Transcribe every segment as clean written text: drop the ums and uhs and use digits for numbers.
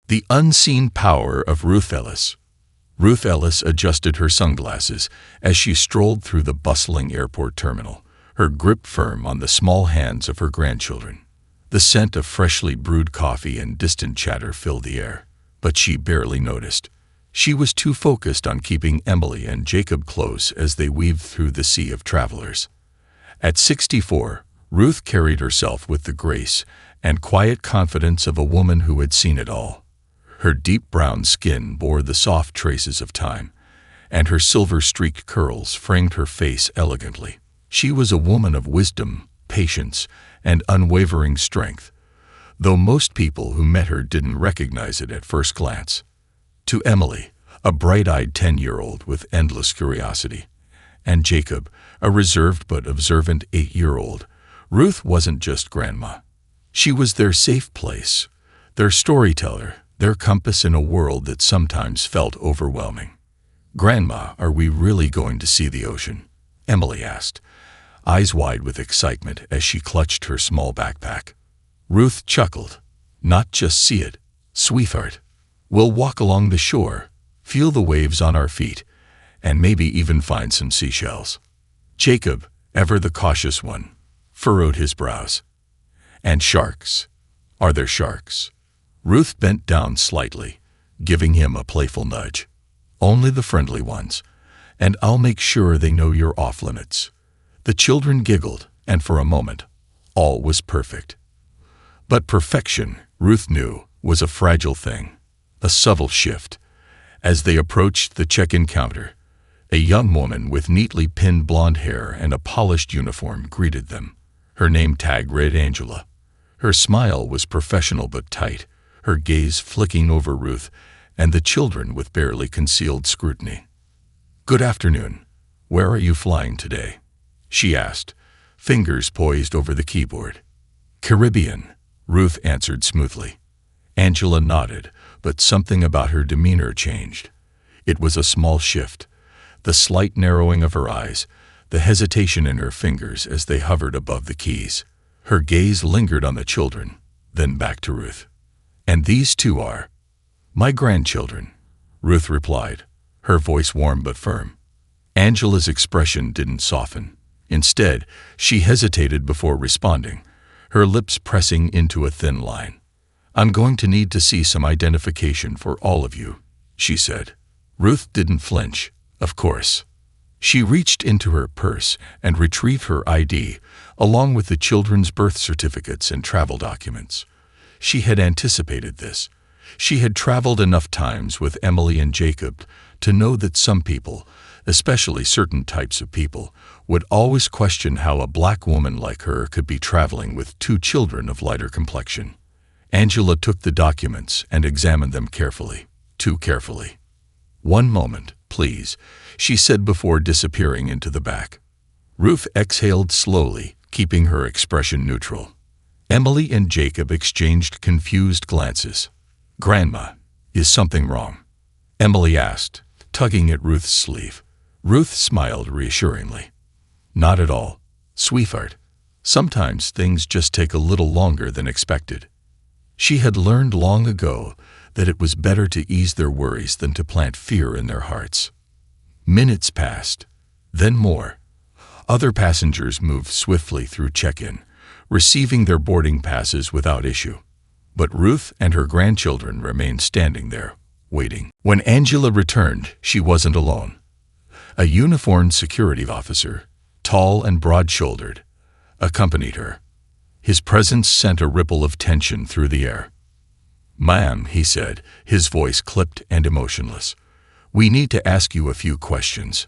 The unseen power of Ruth Ellis. Ruth Ellis adjusted her sunglasses as she strolled through the bustling airport terminal, her grip firm on the small hands of her grandchildren. The scent of freshly brewed coffee and distant chatter filled the air, but she barely noticed. She was too focused on keeping Emily and Jacob close as they weaved through the sea of travelers. At 64, Ruth carried herself with the grace and quiet confidence of a woman who had seen it all. Her deep brown skin bore the soft traces of time, and her silver-streaked curls framed her face elegantly. She was a woman of wisdom, patience, and unwavering strength, though most people who met her didn't recognize it at first glance. To Emily, a bright-eyed 10-year-old with endless curiosity, and Jacob, a reserved but observant 8-year-old, Ruth wasn't just grandma. She was their safe place, their storyteller, their compass in a world that sometimes felt overwhelming. "Grandma, are we really going to see the ocean?" Emily asked, eyes wide with excitement as she clutched her small backpack. Ruth chuckled. "Not just see it, sweetheart. We'll walk along the shore, feel the waves on our feet, and maybe even find some seashells." Jacob, ever the cautious one, furrowed his brows. "And sharks? Are there sharks?" Ruth bent down slightly, giving him a playful nudge. "Only the friendly ones, and I'll make sure they know you're off limits." The children giggled, and for a moment, all was perfect. But perfection, Ruth knew, was a fragile thing, a subtle shift. As they approached the check-in counter, a young woman with neatly pinned blonde hair and a polished uniform greeted them. Her name tag read Angela. Her smile was professional but tight, her gaze flicking over Ruth and the children with barely concealed scrutiny. "Good afternoon. Where are you flying today?" she asked, fingers poised over the keyboard. "Caribbean," Ruth answered smoothly. Angela nodded, but something about her demeanor changed. It was a small shift, the slight narrowing of her eyes, the hesitation in her fingers as they hovered above the keys. Her gaze lingered on the children, then back to Ruth. "And these two are?" "My grandchildren," Ruth replied, her voice warm but firm. Angela's expression didn't soften. Instead, she hesitated before responding, her lips pressing into a thin line. "I'm going to need to see some identification for all of you," she said. Ruth didn't flinch, of course. She reached into her purse and retrieved her ID, along with the children's birth certificates and travel documents. She had anticipated this. She had traveled enough times with Emily and Jacob to know that some people, especially certain types of people, would always question how a black woman like her could be traveling with two children of lighter complexion. Angela took the documents and examined them carefully, too carefully. "One moment, please," she said before disappearing into the back. Ruth exhaled slowly, keeping her expression neutral. Emily and Jacob exchanged confused glances. "Grandma, is something wrong?" Emily asked, tugging at Ruth's sleeve. Ruth smiled reassuringly. "Not at all, sweetheart. Sometimes things just take a little longer than expected." She had learned long ago that it was better to ease their worries than to plant fear in their hearts. Minutes passed, then more. Other passengers moved swiftly through check-in, receiving their boarding passes without issue. But Ruth and her grandchildren remained standing there, waiting. When Angela returned, she wasn't alone. A uniformed security officer, tall and broad-shouldered, accompanied her. His presence sent a ripple of tension through the air. "Ma'am," he said, his voice clipped and emotionless, "we need to ask you a few questions."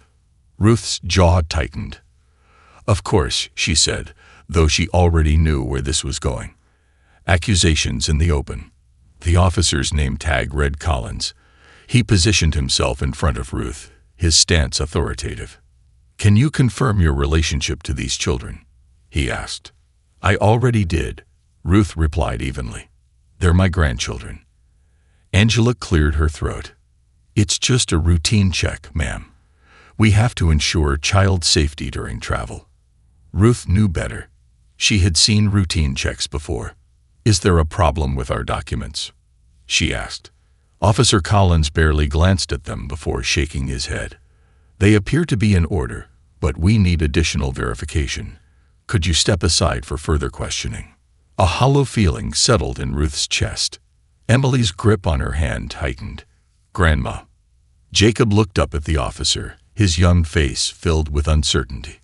Ruth's jaw tightened. "Of course," she said, though she already knew where this was going. Accusations in the open. The officer's name tag read Collins. He positioned himself in front of Ruth, his stance authoritative. "Can you confirm your relationship to these children?" he asked. "I already did," Ruth replied evenly. "They're my grandchildren." Angela cleared her throat. "It's just a routine check, ma'am. We have to ensure child safety during travel." Ruth knew better. She had seen routine checks before. "Is there a problem with our documents?" she asked. Officer Collins barely glanced at them before shaking his head. They appear to be in order, but we need additional verification. Could you step aside for further questioning? A hollow feeling settled in Ruth's chest. Emily's grip on her hand tightened. Grandma. Jacob looked up at the officer, his young face filled with uncertainty.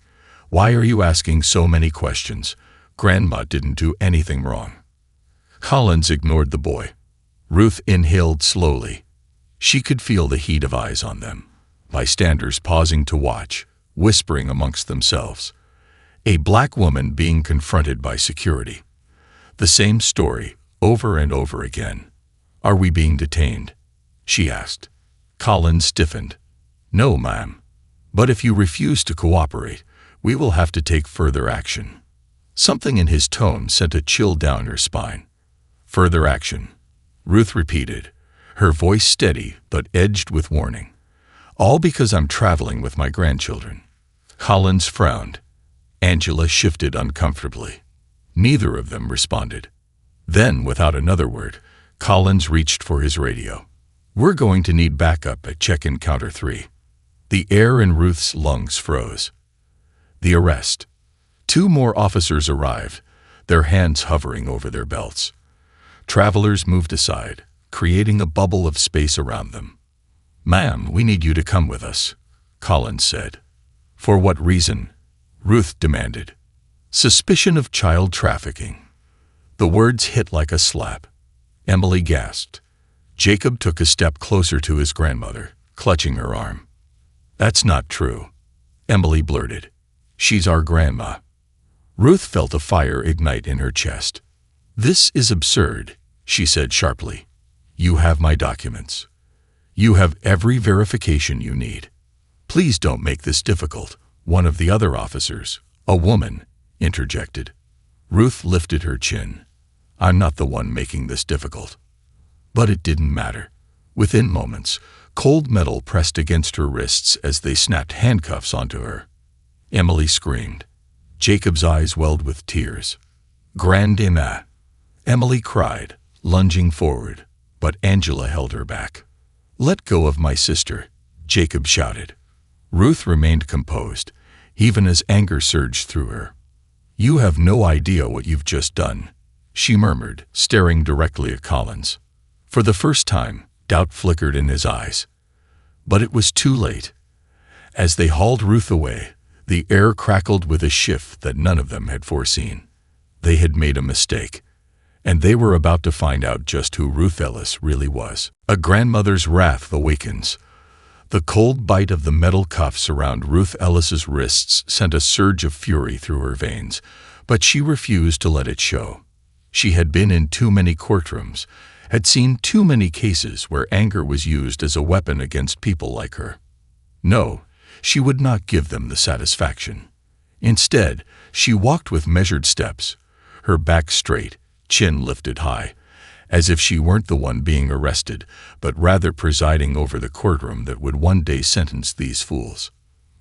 Why are you asking so many questions? Grandma didn't do anything wrong. Collins ignored the boy. Ruth inhaled slowly. She could feel the heat of eyes on them. Bystanders pausing to watch, whispering amongst themselves. A black woman being confronted by security. The same story, over and over again. Are we being detained? She asked. Collins stiffened. No, ma'am. But if you refuse to cooperate, we will have to take further action. Something in his tone sent a chill down her spine. Further action, Ruth repeated, her voice steady but edged with warning. All because I'm traveling with my grandchildren. Collins frowned. Angela shifted uncomfortably. Neither of them responded. Then, without another word, Collins reached for his radio. We're going to need backup at check-in counter 3. The air in Ruth's lungs froze. The arrest. 2 more officers arrived, their hands hovering over their belts. Travelers moved aside, creating a bubble of space around them. Ma'am, we need you to come with us, Collins said. For what reason? Ruth demanded. Suspicion of child trafficking. The words hit like a slap. Emily gasped. Jacob took a step closer to his grandmother, clutching her arm. That's not true, Emily blurted. She's our grandma. Ruth felt a fire ignite in her chest. This is absurd, she said sharply. You have my documents. You have every verification you need. Please don't make this difficult, one of the other officers, a woman, interjected. Ruth lifted her chin. I'm not the one making this difficult. But it didn't matter. Within moments, cold metal pressed against her wrists as they snapped handcuffs onto her. Emily screamed. Jacob's eyes welled with tears. Grandma, Emily cried, lunging forward, but Angela held her back. Let go of my sister, Jacob shouted. Ruth remained composed, even as anger surged through her. You have no idea what you've just done, she murmured, staring directly at Collins. For the first time, doubt flickered in his eyes. But it was too late. As they hauled Ruth away, the air crackled with a shift that none of them had foreseen. They had made a mistake, and they were about to find out just who Ruth Ellis really was. A grandmother's wrath awakens. The cold bite of the metal cuffs around Ruth Ellis's wrists sent a surge of fury through her veins, but she refused to let it show. She had been in too many courtrooms, had seen too many cases where anger was used as a weapon against people like her. No, she would not give them the satisfaction. Instead, she walked with measured steps, her back straight, chin lifted high, as if she weren't the one being arrested, but rather presiding over the courtroom that would one day sentence these fools.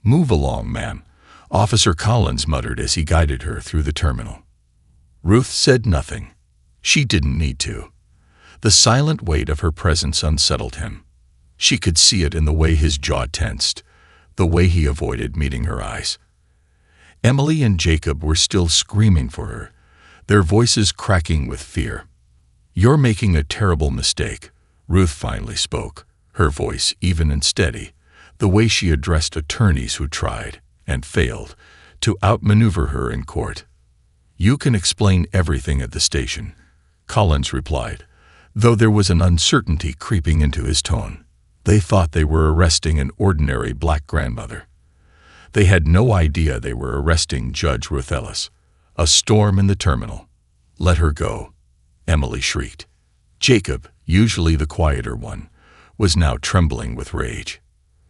Move along, ma'am, Officer Collins muttered as he guided her through the terminal. Ruth said nothing. She didn't need to. The silent weight of her presence unsettled him. She could see it in the way his jaw tensed, the way he avoided meeting her eyes. Emily and Jacob were still screaming for her, their voices cracking with fear. You're making a terrible mistake, Ruth finally spoke, her voice even and steady, the way she addressed attorneys who tried, and failed, to outmaneuver her in court. You can explain everything at the station, Collins replied, though there was an uncertainty creeping into his tone. They thought they were arresting an ordinary black grandmother. They had no idea they were arresting Judge Ruth Ellis. A storm in the terminal. Let her go, Emily shrieked. Jacob, usually the quieter one, was now trembling with rage.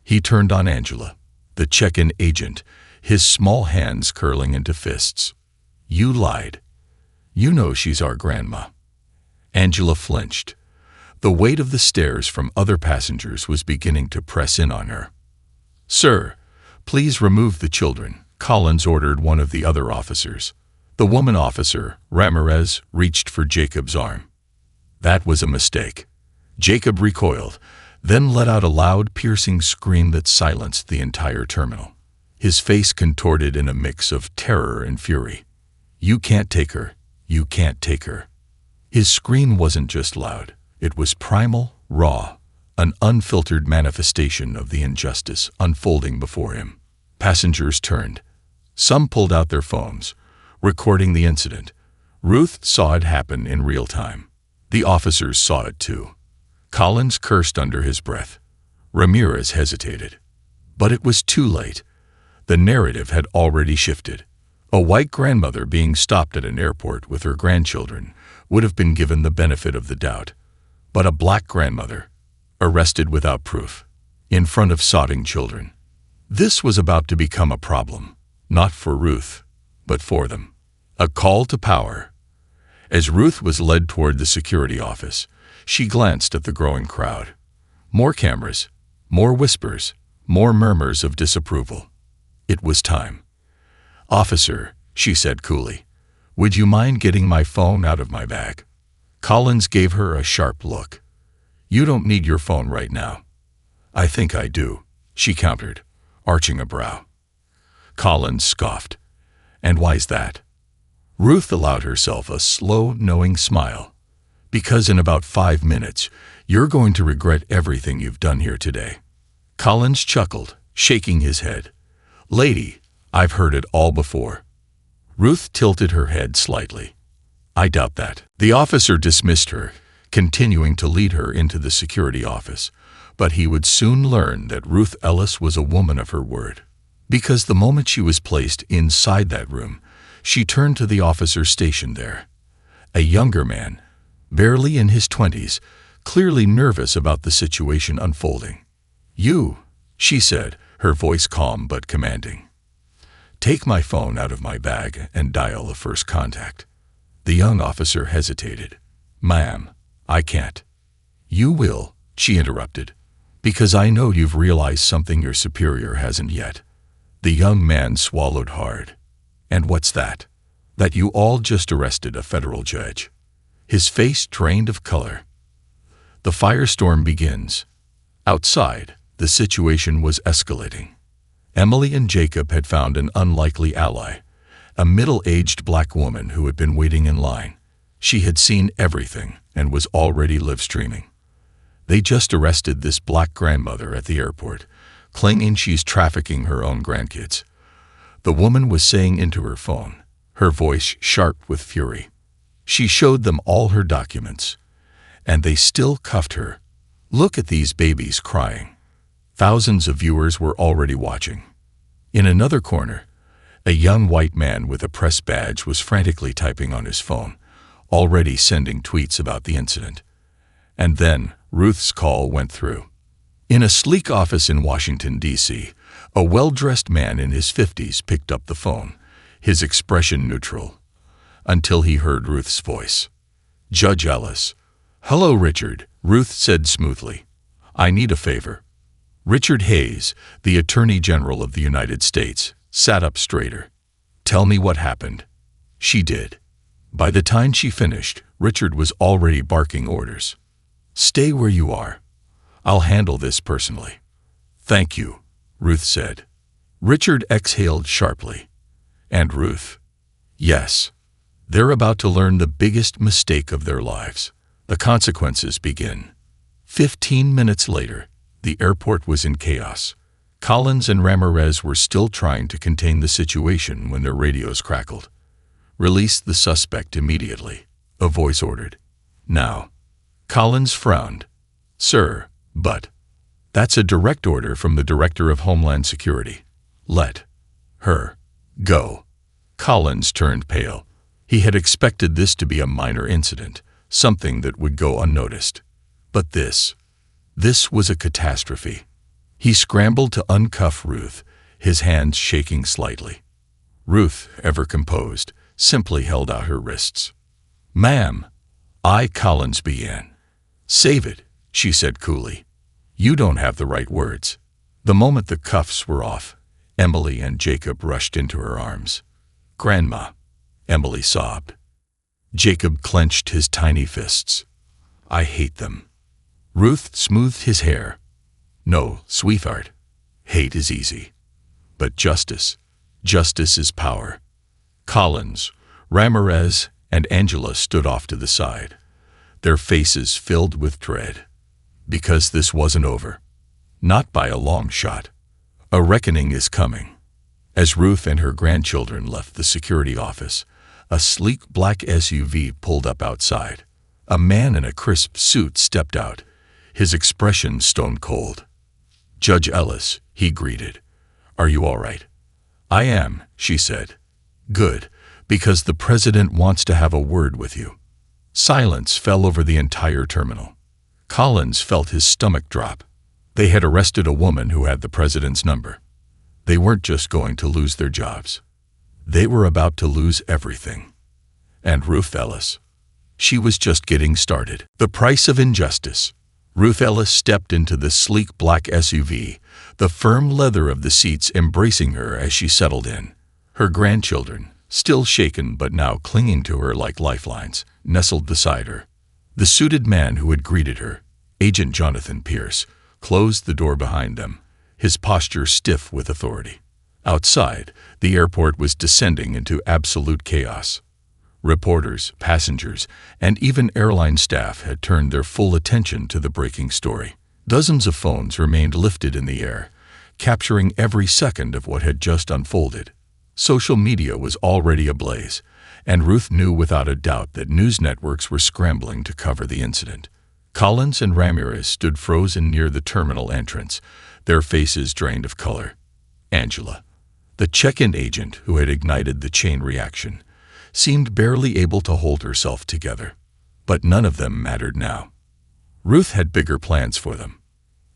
He turned on Angela, the check-in agent, his small hands curling into fists. You lied. You know she's our grandma. Angela flinched. The weight of the stares from other passengers was beginning to press in on her. Sir, please remove the children, Collins ordered one of the other officers. The woman officer, Ramirez, reached for Jacob's arm. That was a mistake. Jacob recoiled, then let out a loud, piercing scream that silenced the entire terminal. His face contorted in a mix of terror and fury. "You can't take her. You can't take her." His scream wasn't just loud. It was primal, raw, an unfiltered manifestation of the injustice unfolding before him. Passengers turned. Some pulled out their phones, recording the incident. Ruth saw it happen in real time. The officers saw it too. Collins cursed under his breath. Ramirez hesitated. But it was too late. The narrative had already shifted. A white grandmother being stopped at an airport with her grandchildren would have been given the benefit of the doubt. But a black grandmother, arrested without proof, in front of sobbing children. This was about to become a problem, not for Ruth, but for them. A call to power. As Ruth was led toward the security office, she glanced at the growing crowd. More cameras, more whispers, more murmurs of disapproval. It was time. "Officer," she said coolly, "would you mind getting my phone out of my bag?" Collins gave her a sharp look. "You don't need your phone right now." "I think I do," she countered, arching a brow. Collins scoffed. "And why's that?" Ruth allowed herself a slow, knowing smile. "Because in about 5 minutes, you're going to regret everything you've done here today." Collins chuckled, shaking his head. "Lady, I've heard it all before." Ruth tilted her head slightly. "I doubt that." The officer dismissed her, continuing to lead her into the security office, but he would soon learn that Ruth Ellis was a woman of her word. Because the moment she was placed inside that room, she turned to the officer stationed there. A younger man, barely in his 20s, clearly nervous about the situation unfolding. "You," she said, her voice calm but commanding. "Take my phone out of my bag and dial the first contact." The young officer hesitated. "Ma'am, I can't." "You will," she interrupted, "because I know you've realized something your superior hasn't yet." The young man swallowed hard. "And what's that?" "That you all just arrested a federal judge." His face drained of color. The firestorm begins. Outside, the situation was escalating. Emily and Jacob had found an unlikely ally, a middle-aged black woman who had been waiting in line. She had seen everything and was already live-streaming. They just arrested this black grandmother at the airport, claiming she's trafficking her own grandkids. The woman was saying into her phone, her voice sharp with fury. She showed them all her documents, and they still cuffed her. "Look at these babies crying." Thousands of viewers were already watching. In another corner, a young white man with a press badge was frantically typing on his phone, already sending tweets about the incident. And then Ruth's call went through. In a sleek office in Washington, D.C., a well-dressed man in his 50s picked up the phone, his expression neutral, until he heard Ruth's voice. "Judge Ellis." "Hello, Richard," Ruth said smoothly. "I need a favor." Richard Hayes, the Attorney General of the United States, sat up straighter. "Tell me what happened." She did. By the time she finished, Richard was already barking orders. "Stay where you are. I'll handle this personally." "Thank you," Ruth said. Richard exhaled sharply. And Ruth? Yes. They're about to learn the biggest mistake of their lives. The consequences begin. 15 minutes later, the airport was in chaos. Collins and Ramirez were still trying to contain the situation when their radios crackled. "Release the suspect immediately," a voice ordered. "Now." Collins frowned. "Sir, but..." "That's a direct order from the Director of Homeland Security. Let her go." Collins turned pale. He had expected this to be a minor incident, something that would go unnoticed. But this was a catastrophe. He scrambled to uncuff Ruth, his hands shaking slightly. Ruth, ever composed, simply held out her wrists. "Ma'am," Collins began. "Save it," she said coolly. "You don't have the right words." The moment the cuffs were off, Emily and Jacob rushed into her arms. "Grandma," Emily sobbed. Jacob clenched his tiny fists. "I hate them." Ruth smoothed his hair. "No, sweetheart. Hate is easy. But justice is power." Collins, Ramirez, and Angela stood off to the side, their faces filled with dread. Because this wasn't over. Not by a long shot. A reckoning is coming. As Ruth and her grandchildren left the security office, a sleek black SUV pulled up outside. A man in a crisp suit stepped out, his expression stone cold. "Judge Ellis," he greeted. "Are you all right?" "I am," she said. "Good, because the president wants to have a word with you." Silence fell over the entire terminal. Collins felt his stomach drop. They had arrested a woman who had the president's number. They weren't just going to lose their jobs. They were about to lose everything. And Ruth Ellis. She was just getting started. The price of injustice. Ruth Ellis stepped into the sleek black SUV, the firm leather of the seats embracing her as she settled in. Her grandchildren, still shaken but now clinging to her like lifelines, nestled beside her. The suited man who had greeted her, Agent Jonathan Pierce, closed the door behind them, his posture stiff with authority. Outside, the airport was descending into absolute chaos. Reporters, passengers, and even airline staff had turned their full attention to the breaking story. Dozens of phones remained lifted in the air, capturing every second of what had just unfolded. Social media was already ablaze, and Ruth knew without a doubt that news networks were scrambling to cover the incident. Collins and Ramirez stood frozen near the terminal entrance, their faces drained of color. Angela, the check-in agent who had ignited the chain reaction, seemed barely able to hold herself together. But none of them mattered now. Ruth had bigger plans for them.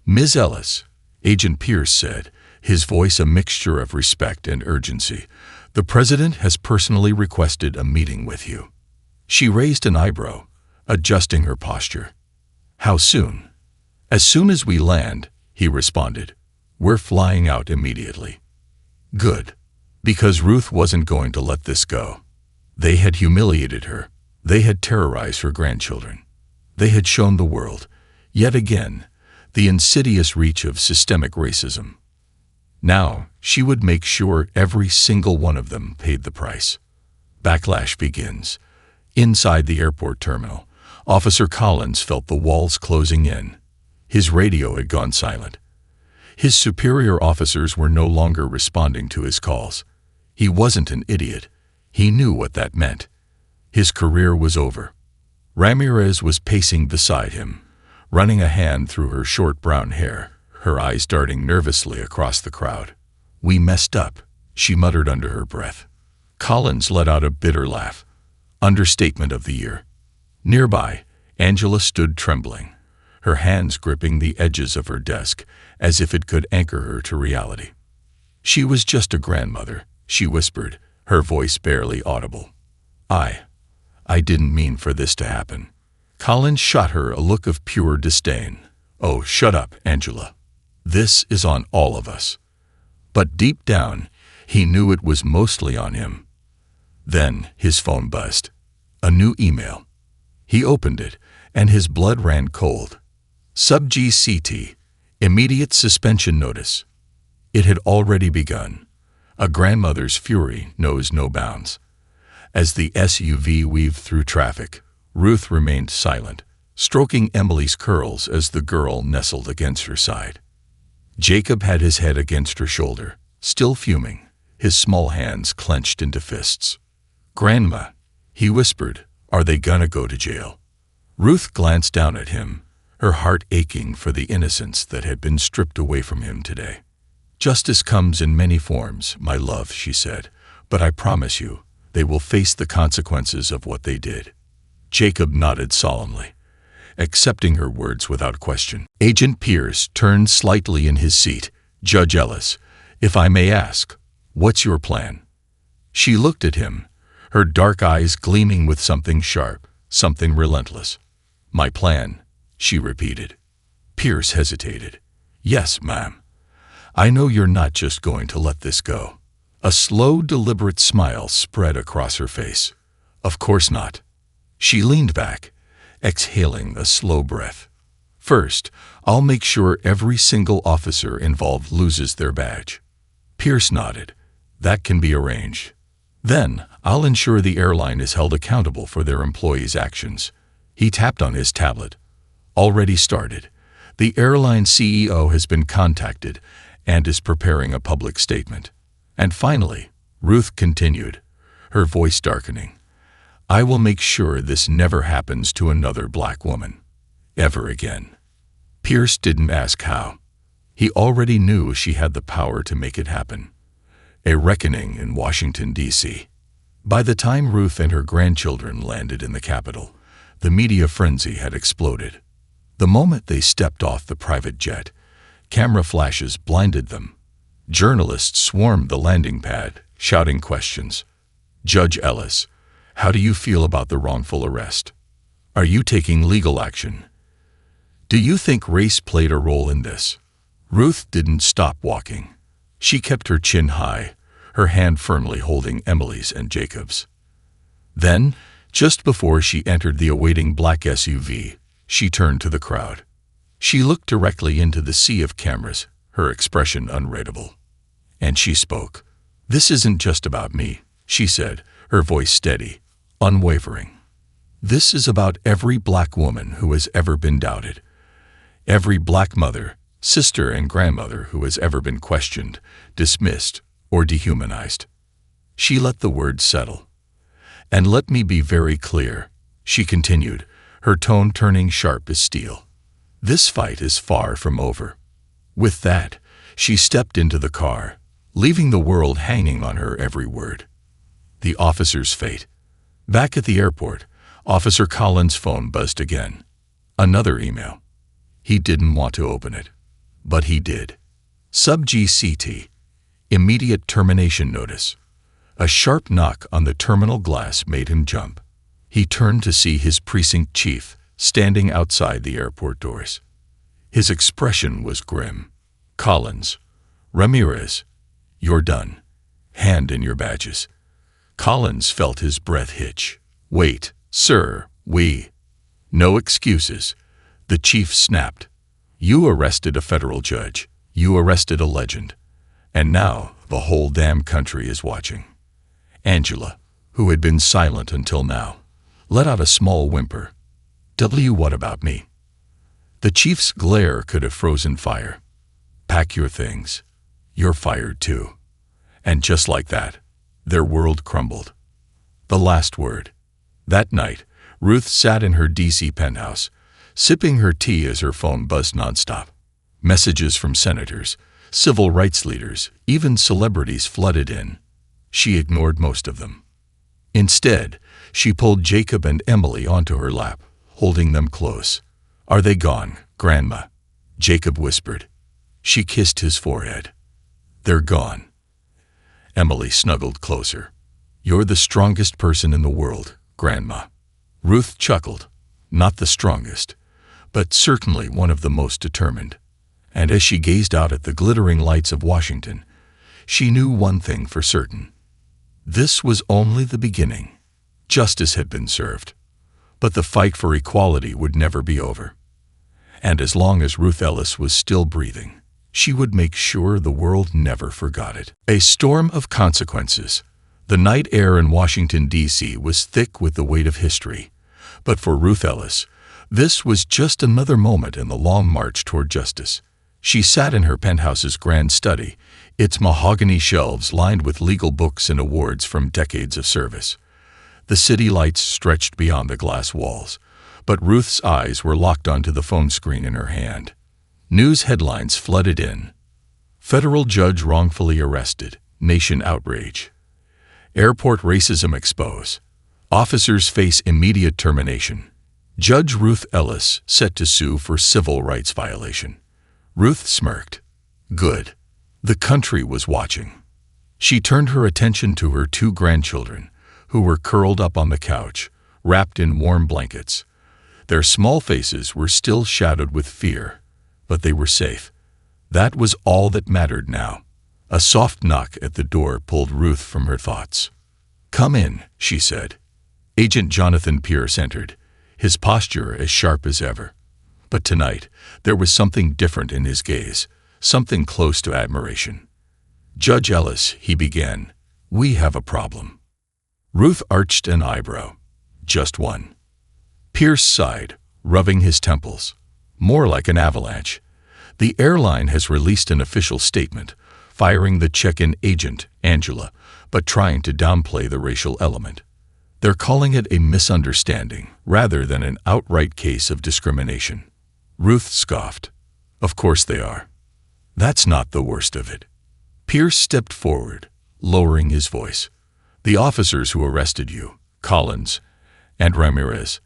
"Ms. Ellis," Agent Pierce said, his voice a mixture of respect and urgency, "the president has personally requested a meeting with you." She raised an eyebrow, adjusting her posture. "How soon?" "As soon as we land," he responded. "We're flying out immediately." Good. Because Ruth wasn't going to let this go. They had humiliated her. They had terrorized her grandchildren. They had shown the world, yet again, the insidious reach of systemic racism. Now, she would make sure every single one of them paid the price. Backlash begins. Inside the airport terminal, Officer Collins felt the walls closing in. His radio had gone silent. His superior officers were no longer responding to his calls. He wasn't an idiot. He knew what that meant. His career was over. Ramirez was pacing beside him, running a hand through her short brown hair, her eyes darting nervously across the crowd. "We messed up," she muttered under her breath. Collins let out a bitter laugh. Understatement of the year. Nearby, Angela stood trembling, her hands gripping the edges of her desk as if it could anchor her to reality. "She was just a grandmother," she whispered, her voice barely audible. I didn't mean for this to happen." Collins shot her a look of pure disdain. "Oh, shut up, Angela. This is on all of us." But deep down, he knew it was mostly on him. Then his phone buzzed. A new email. He opened it, and his blood ran cold. Sub-GCT, immediate suspension notice. It had already begun. A grandmother's fury knows no bounds. As the SUV weaved through traffic, Ruth remained silent, stroking Emily's curls as the girl nestled against her side. Jacob had his head against her shoulder, still fuming, his small hands clenched into fists. "Grandma," he whispered, "are they gonna go to jail?" Ruth glanced down at him, her heart aching for the innocence that had been stripped away from him today. "Justice comes in many forms, my love," she said, "but I promise you, they will face the consequences of what they did." Jacob nodded solemnly, accepting her words without question. Agent Pierce turned slightly in his seat. "Judge Ellis, if I may ask, what's your plan?" She looked at him, her dark eyes gleaming with something sharp, something relentless. "My plan," she repeated. Pierce hesitated. "Yes, ma'am. I know you're not just going to let this go." A slow, deliberate smile spread across her face. "Of course not." She leaned back, exhaling a slow breath. First, I'll make sure every single officer involved loses their badge. Pierce nodded. That can be arranged. Then, I'll ensure the airline is held accountable for their employees' actions. He tapped on his tablet. Already started. The airline CEO has been contacted and is preparing a public statement. And finally, Ruth continued, her voice darkening, I will make sure this never happens to another black woman. Ever again. Pierce didn't ask how. He already knew she had the power to make it happen. A reckoning in Washington, D.C. By the time Ruth and her grandchildren landed in the capital, the media frenzy had exploded. The moment they stepped off the private jet, camera flashes blinded them. Journalists swarmed the landing pad, shouting questions. Judge Ellis, how do you feel about the wrongful arrest? Are you taking legal action? Do you think race played a role in this? Ruth didn't stop walking. She kept her chin high, her hand firmly holding Emily's and Jacob's. Then, just before she entered the awaiting black SUV, she turned to the crowd. She looked directly into the sea of cameras, her expression unreadable. And she spoke. This isn't just about me, she said, her voice steady, unwavering. This is about every black woman who has ever been doubted. Every black mother, sister, and grandmother who has ever been questioned, dismissed, or dehumanized. She let the words settle. And let me be very clear, she continued, her tone turning sharp as steel. This fight is far from over. With that, she stepped into the car, leaving the world hanging on her every word. The officer's fate. Back at the airport, Officer Collins' phone buzzed again. Another email. He didn't want to open it, but he did. Sub-GCT. Immediate termination notice. A sharp knock on the terminal glass made him jump. He turned to see his precinct chief standing outside the airport doors. His expression was grim. Collins. Ramirez. You're done. Hand in your badges. Collins felt his breath hitch. Wait, sir, we. No excuses. The chief snapped. You arrested a federal judge. You arrested a legend. And now the whole damn country is watching. Angela, who had been silent until now, let out a small whimper. What about me? The chief's glare could have frozen fire. Pack your things. You're fired too. And just like that, their world crumbled. The last word. That night, Ruth sat in her D.C. penthouse, sipping her tea as her phone buzzed nonstop. Messages from senators, civil rights leaders, even celebrities flooded in. She ignored most of them. Instead, she pulled Jacob and Emily onto her lap, holding them close. Are they gone, Grandma? Jacob whispered. She kissed his forehead. They're gone. Emily snuggled closer. You're the strongest person in the world, Grandma. Ruth chuckled. Not the strongest, but certainly one of the most determined. And as she gazed out at the glittering lights of Washington, she knew one thing for certain. This was only the beginning. Justice had been served, but the fight for equality would never be over. And as long as Ruth Ellis was still breathing, she would make sure the world never forgot it. A storm of consequences. The night air in Washington, D.C. was thick with the weight of history. But for Ruth Ellis, this was just another moment in the long march toward justice. She sat in her penthouse's grand study, its mahogany shelves lined with legal books and awards from decades of service. The city lights stretched beyond the glass walls, but Ruth's eyes were locked onto the phone screen in her hand. News headlines flooded in. Federal judge wrongfully arrested. Nation outrage. Airport racism exposed. Officers face immediate termination. Judge Ruth Ellis set to sue for civil rights violation. Ruth smirked. Good. The country was watching. She turned her attention to her two grandchildren, who were curled up on the couch, wrapped in warm blankets. Their small faces were still shadowed with fear, but they were safe. That was all that mattered now. A soft knock at the door pulled Ruth from her thoughts. Come in, she said. Agent Jonathan Pierce entered, his posture as sharp as ever. But tonight, there was something different in his gaze, something close to admiration. "Judge Ellis," he began, "we have a problem." Ruth arched an eyebrow. "Just one." Pierce sighed, rubbing his temples. "More like an avalanche. The airline has released an official statement, firing the check-in agent, Angela, but trying to downplay the racial element. They're calling it a misunderstanding rather than an outright case of discrimination." Ruth scoffed. "Of course they are. That's not the worst of it." Pierce stepped forward, lowering his voice. "The officers who arrested you, Collins and Ramirez,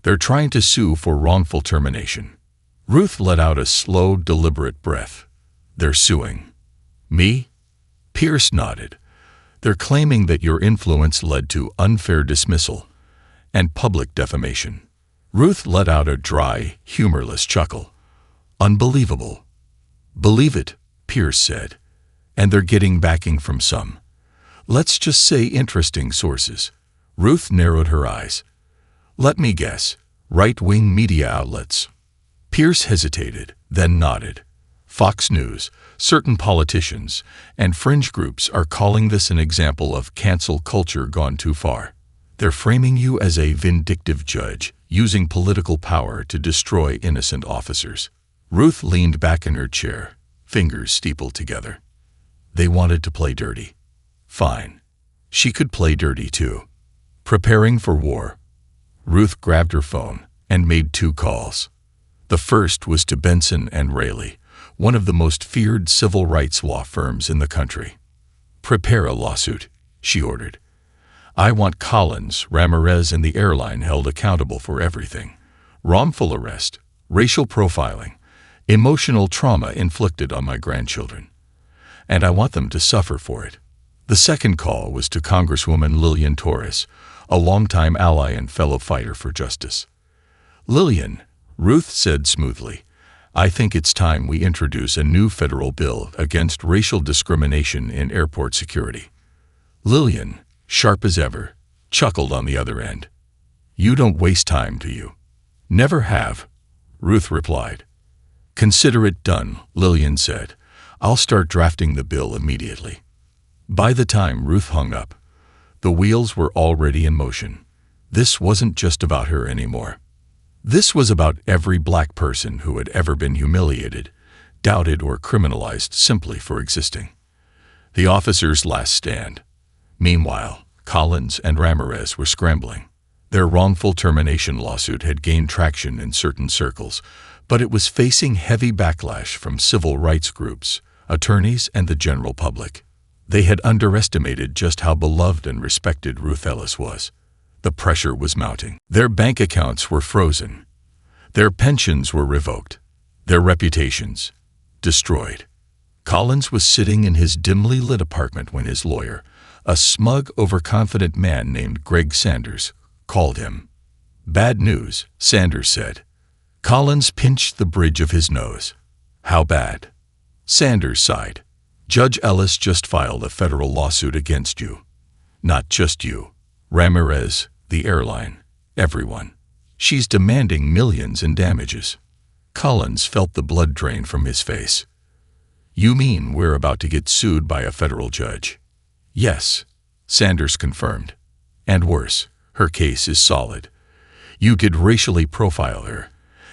they're trying to sue for wrongful termination." Ruth let out a slow, deliberate breath. "They're suing me?" Pierce nodded. "They're claiming that your influence led to unfair dismissal and public defamation." Ruth let out a dry, humorless chuckle. "Unbelievable." "Believe it," Pierce said. "And they're getting backing from some, let's just say, interesting sources." Ruth narrowed her eyes. "Let me guess, right-wing media outlets." Pierce hesitated, then nodded. "Fox News, certain politicians, and fringe groups are calling this an example of cancel culture gone too far. They're framing you as a vindictive judge, using political power to destroy innocent officers." Ruth leaned back in her chair, fingers steepled together. They wanted to play dirty. Fine. She could play dirty too. Preparing for war. Ruth grabbed her phone and made 2 calls. The first was to Benson and Rayleigh, one of the most feared civil rights law firms in the country. "Prepare a lawsuit," she ordered. "I want Collins, Ramirez, and the airline held accountable for everything. Wrongful arrest, racial profiling, emotional trauma inflicted on my grandchildren. And I want them to suffer for it." The second call was to Congresswoman Lillian Torres, a longtime ally and fellow fighter for justice. "Lillian," Ruth said smoothly, "I think it's time we introduce a new federal bill against racial discrimination in airport security." Lillian, sharp as ever, chuckled on the other end. "You don't waste time, do you?" "Never have," Ruth replied. "Consider it done," Lillian said. "I'll start drafting the bill immediately." By the time Ruth hung up, the wheels were already in motion. This wasn't just about her anymore. This was about every black person who had ever been humiliated, doubted, or criminalized simply for existing. The officer's last stand. Meanwhile, Collins and Ramirez were scrambling. Their wrongful termination lawsuit had gained traction in certain circles, but it was facing heavy backlash from civil rights groups, attorneys, and the general public. They had underestimated just how beloved and respected Ruth Ellis was. The pressure was mounting. Their bank accounts were frozen. Their pensions were revoked. Their reputations destroyed. Collins was sitting in his dimly lit apartment when his lawyer, a smug, overconfident man named Greg Sanders, called him. "Bad news," Sanders said. Collins pinched the bridge of his nose. "How bad?" Sanders sighed. "Judge Ellis just filed a federal lawsuit against you. Not just you. Ramirez, the airline, everyone. She's demanding millions in damages." Collins felt the blood drain from his face. "You mean we're about to get sued by a federal judge?" "Yes," Sanders confirmed. "And worse, her case is solid. You could racially profile her,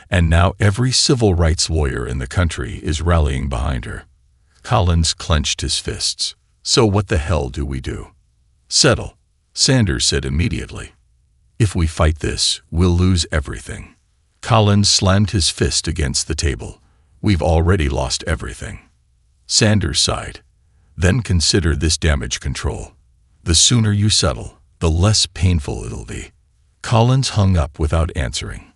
and now every civil rights lawyer in the country is rallying behind her." Collins clenched his fists. "So what the hell do we do?" "Settle," Sanders said immediately. "If we fight this, we'll lose everything." Collins slammed his fist against the table. "We've already lost everything." Sanders sighed. "Then consider this damage control. The sooner you settle, the less painful it'll be." Collins hung up without answering.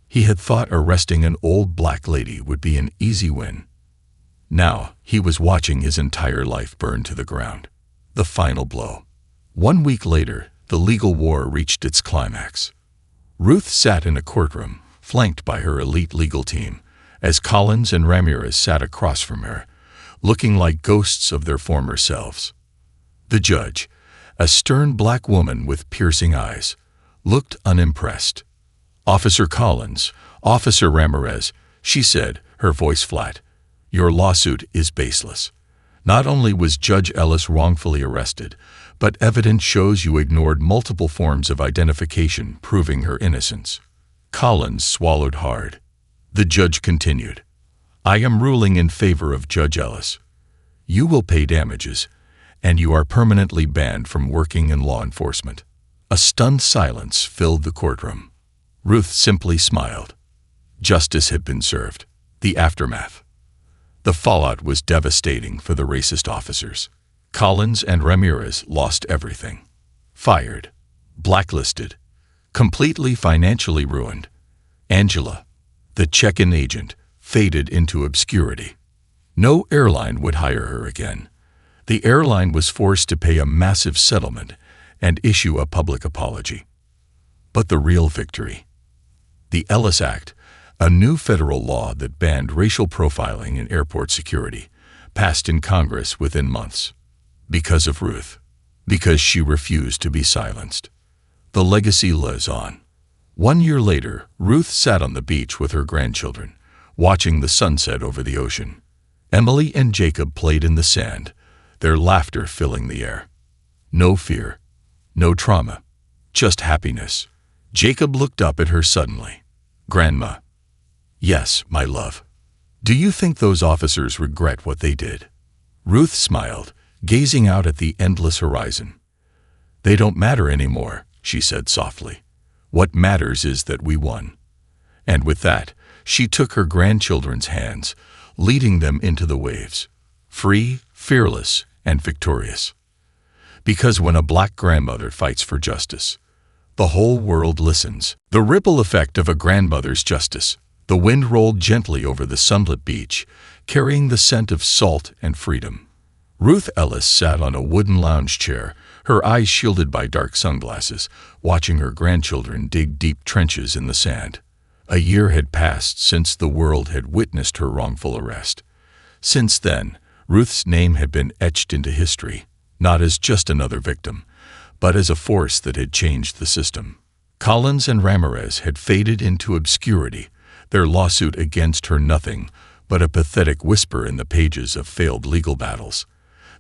He had thought arresting an old black lady would be an easy win. Now he was watching his entire life burn to the ground. The final blow. 1 week later, the legal war reached its climax. Ruth sat in a courtroom, flanked by her elite legal team, as Collins and Ramirez sat across from her, looking like ghosts of their former selves. The judge, a stern black woman with piercing eyes, looked unimpressed. Officer Collins, "Officer Ramirez," she said, her voice flat, "your lawsuit is baseless. Not only was Judge Ellis wrongfully arrested, but evidence shows you ignored multiple forms of identification proving her innocence." Collins swallowed hard. The judge continued, "I am ruling in favor of Judge Ellis. You will pay damages, and you are permanently banned from working in law enforcement." A stunned silence filled the courtroom. Ruth simply smiled. Justice had been served. The aftermath. The fallout was devastating for the racist officers. Collins and Ramirez lost everything. Fired, blacklisted, completely financially ruined. Angela, the check-in agent, faded into obscurity. No airline would hire her again. The airline was forced to pay a massive settlement and issue a public apology. But the real victory? The Ellis Act, a new federal law that banned racial profiling in airport security, passed in Congress within months. Because of Ruth. Because she refused to be silenced. The legacy lives on. 1 year later, Ruth sat on the beach with her grandchildren, watching the sunset over the ocean. Emily and Jacob played in the sand, their laughter filling the air. No fear, no trauma, just happiness. Jacob looked up at her suddenly. "Grandma." "Yes, my love. Do you think those officers regret what they did?" Ruth smiled, gazing out at the endless horizon. "They don't matter anymore," she said softly. "What matters is that we won." And with that, she took her grandchildren's hands, leading them into the waves, free, fearless, and victorious. Because when a black grandmother fights for justice, the whole world listens. The ripple effect of a grandmother's justice. The wind rolled gently over the sunlit beach, carrying the scent of salt and freedom. Ruth Ellis sat on a wooden lounge chair, her eyes shielded by dark sunglasses, watching her grandchildren dig deep trenches in the sand. A year had passed since the world had witnessed her wrongful arrest. Since then, Ruth's name had been etched into history, not as just another victim, but as a force that had changed the system. Collins and Ramirez had faded into obscurity, their lawsuit against her nothing but a pathetic whisper in the pages of failed legal battles.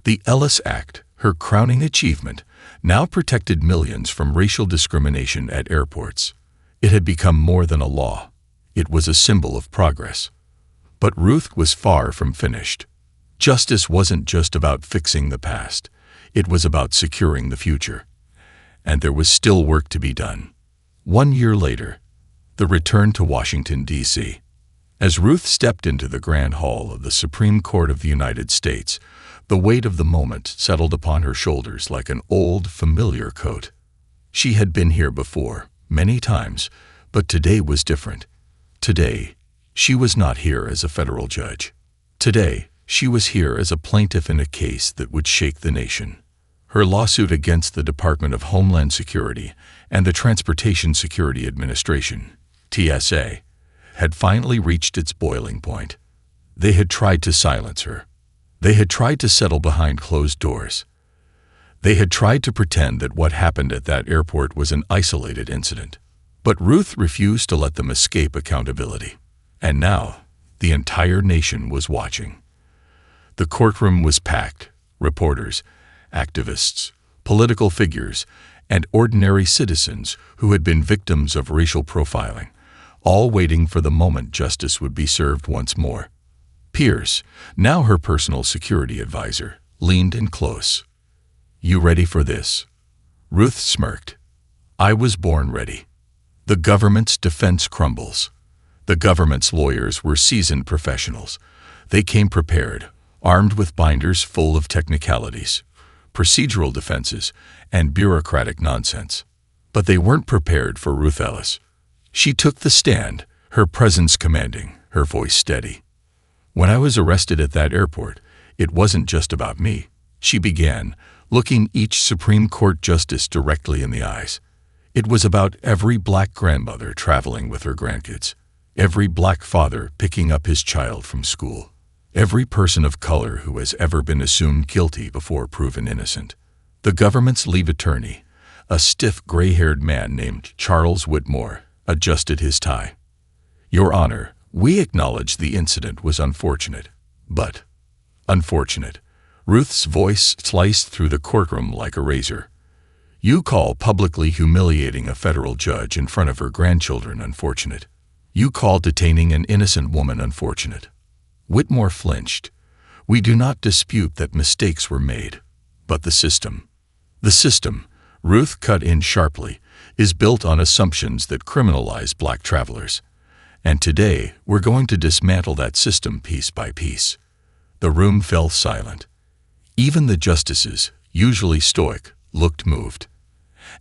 The Ellis Act, her crowning achievement, now protected millions from racial discrimination at airports. It had become more than a law. It was a symbol of progress. But Ruth was far from finished. Justice wasn't just about fixing the past. It was about securing the future. And there was still work to be done. 1 year later, the return to Washington, D.C. As Ruth stepped into the Grand Hall of the Supreme Court of the United States, the weight of the moment settled upon her shoulders like an old, familiar coat. She had been here before, many times, but today was different. Today, she was not here as a federal judge. Today, she was here as a plaintiff in a case that would shake the nation. Her lawsuit against the Department of Homeland Security and the Transportation Security Administration, TSA, had finally reached its boiling point. They had tried to silence her. They had tried to settle behind closed doors. They had tried to pretend that what happened at that airport was an isolated incident. But Ruth refused to let them escape accountability. And now, the entire nation was watching. The courtroom was packed. Reporters, activists, political figures, and ordinary citizens who had been victims of racial profiling, all waiting for the moment justice would be served once more. Pierce, now her personal security advisor, leaned in close. "You ready for this?" Ruth smirked. "I was born ready." The government's defense crumbles. The government's lawyers were seasoned professionals. They came prepared, armed with binders full of technicalities, procedural defenses, and bureaucratic nonsense. But they weren't prepared for Ruth Ellis. She took the stand, her presence commanding, her voice steady. "When I was arrested at that airport, it wasn't just about me," she began, looking each Supreme Court justice directly in the eyes. "It was about every black grandmother traveling with her grandkids, every black father picking up his child from school, every person of color who has ever been assumed guilty before proven innocent." The government's lead attorney, a stiff gray-haired man named Charles Whitmore, adjusted his tie. Your Honor, we acknowledge the incident was unfortunate, but unfortunate. Ruth's voice sliced through the courtroom like a razor. You call publicly humiliating a federal judge in front of her grandchildren unfortunate. You call detaining an innocent woman unfortunate. Whitmore flinched. We do not dispute that mistakes were made, but the system, Ruth cut in sharply, is built on assumptions that criminalize black travelers. And today, we're going to dismantle that system piece by piece. The room fell silent. Even the justices, usually stoic, looked moved.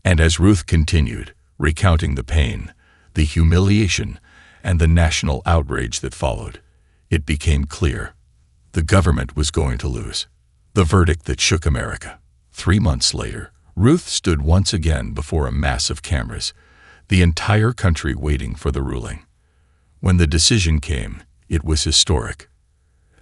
And as Ruth continued, recounting the pain, the humiliation, and the national outrage that followed, it became clear. The government was going to lose. The verdict that shook America. 3 months later, Ruth stood once again before a mass of cameras, the entire country waiting for the ruling. When the decision came, it was historic.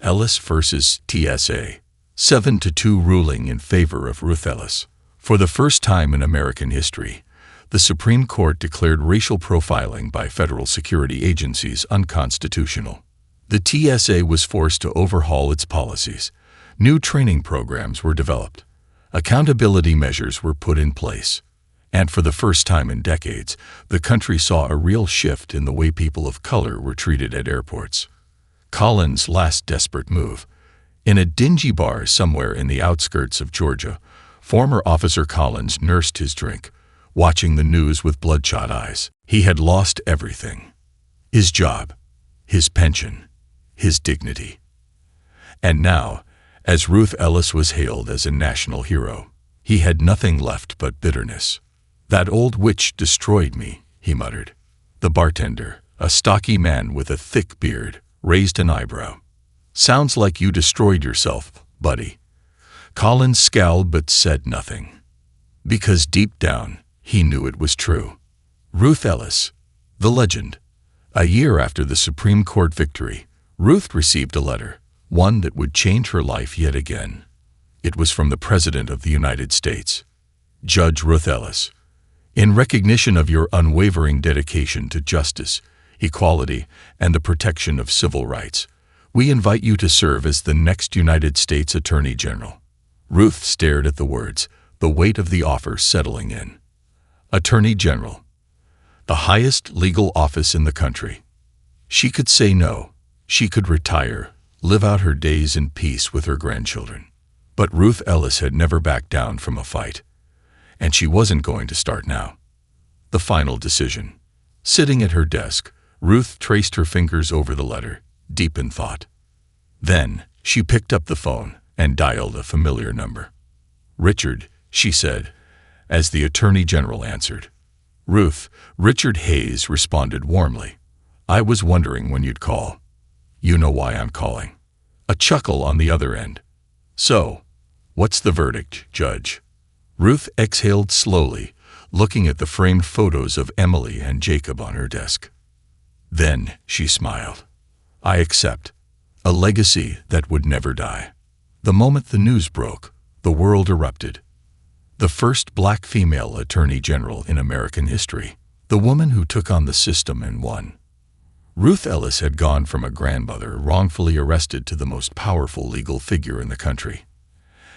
Ellis versus TSA. 7-2 ruling in favor of Ruth Ellis. For the first time in American history, the Supreme Court declared racial profiling by federal security agencies unconstitutional. The TSA was forced to overhaul its policies. New training programs were developed. Accountability measures were put in place. And for the first time in decades, the country saw a real shift in the way people of color were treated at airports. Collins' last desperate move. In a dingy bar somewhere in the outskirts of Georgia, former Officer Collins nursed his drink, watching the news with bloodshot eyes. He had lost everything. His job, his pension, his dignity. And now, as Ruth Ellis was hailed as a national hero, he had nothing left but bitterness. That old witch destroyed me, he muttered. The bartender, a stocky man with a thick beard, raised an eyebrow. Sounds like you destroyed yourself, buddy. Collins scowled but said nothing. Because deep down, he knew it was true. Ruth Ellis, the legend. A year after the Supreme Court victory, Ruth received a letter, one that would change her life yet again. It was from the President of the United States. Judge Ruth Ellis, in recognition of your unwavering dedication to justice, equality, and the protection of civil rights, we invite you to serve as the next United States Attorney General. Ruth stared at the words, the weight of the offer settling in. Attorney General, the highest legal office in the country. She could say no. She could retire, live out her days in peace with her grandchildren. But Ruth Ellis had never backed down from a fight. And she wasn't going to start now. The final decision. Sitting at her desk, Ruth traced her fingers over the letter, deep in thought. Then, she picked up the phone and dialed a familiar number. Richard, she said, as the Attorney General answered. Ruth, Richard Hayes responded warmly. I was wondering when you'd call. You know why I'm calling. A chuckle on the other end. So, what's the verdict, Judge? Ruth exhaled slowly, looking at the framed photos of Emily and Jacob on her desk. Then she smiled. I accept. A legacy that would never die. The moment the news broke, the world erupted. The first black female Attorney General in American history. The woman who took on the system and won. Ruth Ellis had gone from a grandmother wrongfully arrested to the most powerful legal figure in the country.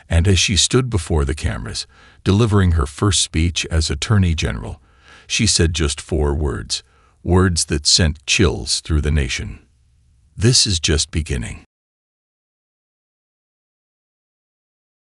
And as she stood before the cameras, delivering her first speech as Attorney General, she said just 4 words, words that sent chills through the nation. This is just beginning.